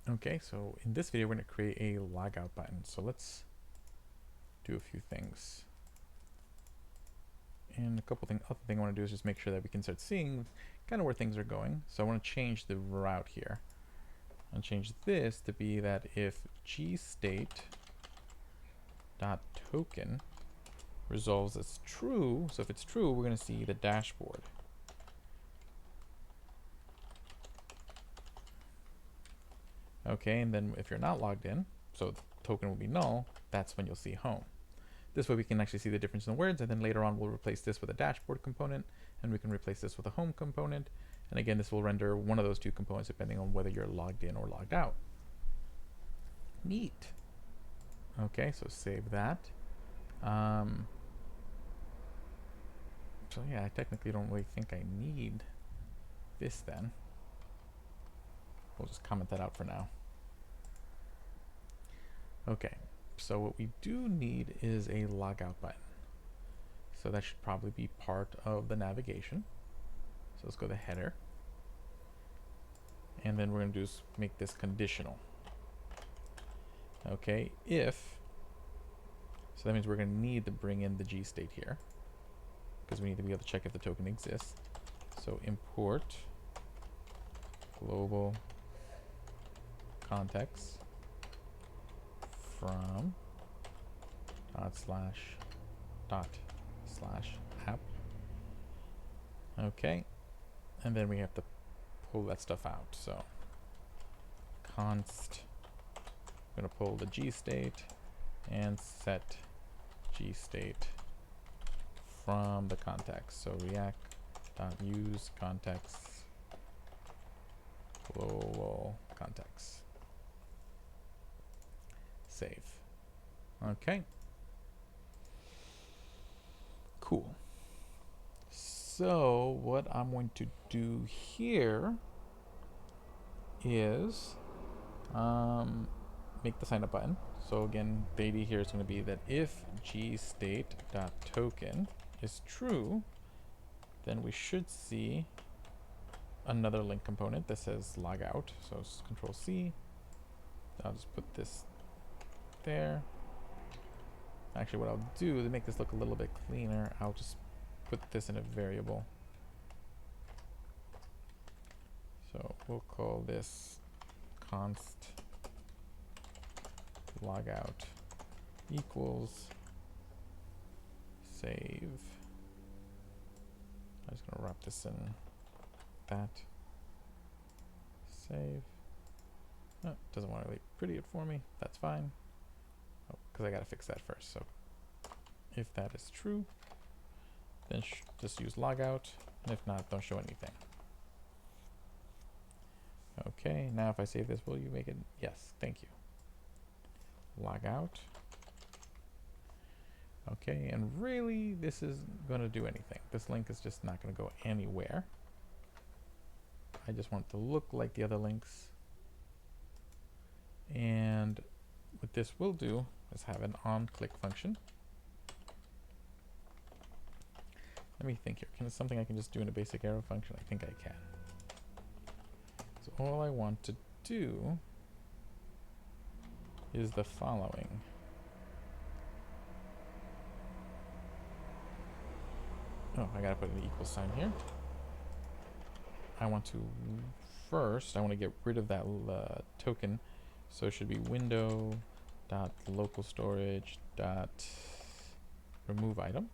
Okay, so in this video we're going to create a logout button. So let's do a few things. And a couple other thing I want to do is just make sure that we can start seeing kind of where things are going. So I want to change the route here. And change this to be that if gstate.token resolves as true, so if it's true, we're going to see the dashboard. Okay, and then if you're not logged in, so the token will be null, that's when you'll see home. This way we can actually see the difference in words, and then later on we'll replace this with a dashboard component, and we can replace this with a home component. And again, this will render one of those two components depending on whether you're logged in or logged out. Neat. Okay, so save that. So yeah, I technically don't really think I need this then. We'll just comment that out for now. Okay, so what we do need is a logout button. So that should probably be part of the navigation. So let's go to header. And then we're going to do is make this conditional. Okay, so that means we're going to need to bring in the gstate here, because we need to be able to check if the token exists. So import global context from /app. Okay, and then we have to pull that stuff out. So const, I'm going to pull the gstate and set gstate from the context. So react.use context global context. Save. Okay. Cool. So what I'm going to do here is make the sign up button. So again, the idea here is going to be that if gstate.token is true, then we should see another link component that says logout. So Control C. I'll just put this there. Actually, what I'll do to make this look a little bit cleaner, I'll just put this in a variable. So we'll call this const logout equals save. I'm just going to wrap this in that. Save. Oh, doesn't want to really pretty it for me. That's fine. Oh, because I got to fix that first. So if that is true, then just use logout. And if not, don't show anything. Okay, now if I save this, will you make it? Yes, thank you. Logout. Okay, and really, this isn't going to do anything. This link is just not going to go anywhere. I just want it to look like the other links. And what this will do is have an on-click function. Let me think here. Can it's something I can just do in a basic arrow function? I think I can. So all I want to do is the following. Oh, I gotta put an equal sign here. I want to first, I want to get rid of that token. So it should be window.localstorage.remove item.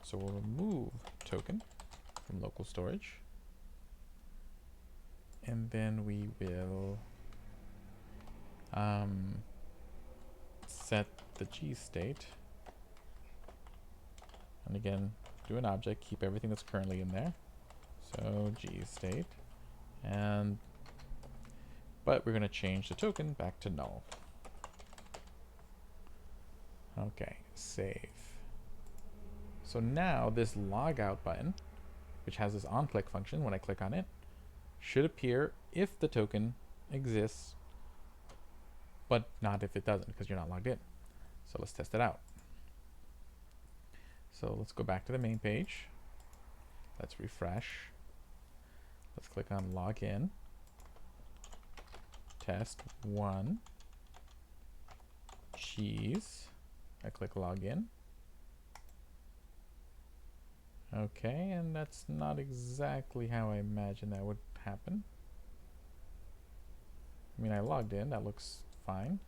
So we'll remove token from local storage. And then we will set the gstate. And again, do an object, keep everything that's currently in there. So gstate. But we're going to change the token back to null. Okay, save. So now this logout button, which has this on-click function, when I click on it, should appear if the token exists, but not if it doesn't, because you're not logged in. So let's test it out. So let's go back to the main page. Let's refresh. Let's click on login. test one, cheese. I click login. Okay, and that's not exactly how I imagined that would happen. I mean, I logged in, that looks fine.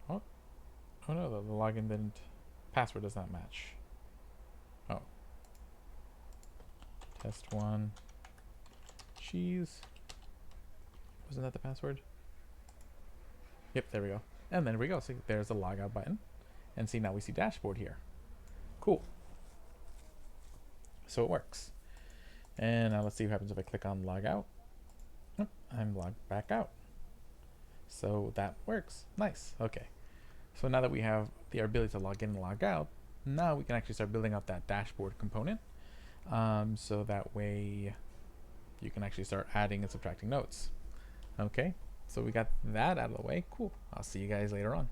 Oh, oh no, the login didn't, password does not match. Oh. Test one, cheese. Wasn't that the password? Yep, there we go. And then we go. So there's the logout button. And see, now we see dashboard here. Cool. So it works. And now let's see what happens if I click on logout. Oh, I'm logged back out. So that works. Nice. Okay. So now that we have the ability to log in and log out, now we can actually start building out that dashboard component. So that way you can actually start adding and subtracting notes. Okay. So we got that out of the way. Cool. I'll see you guys later on.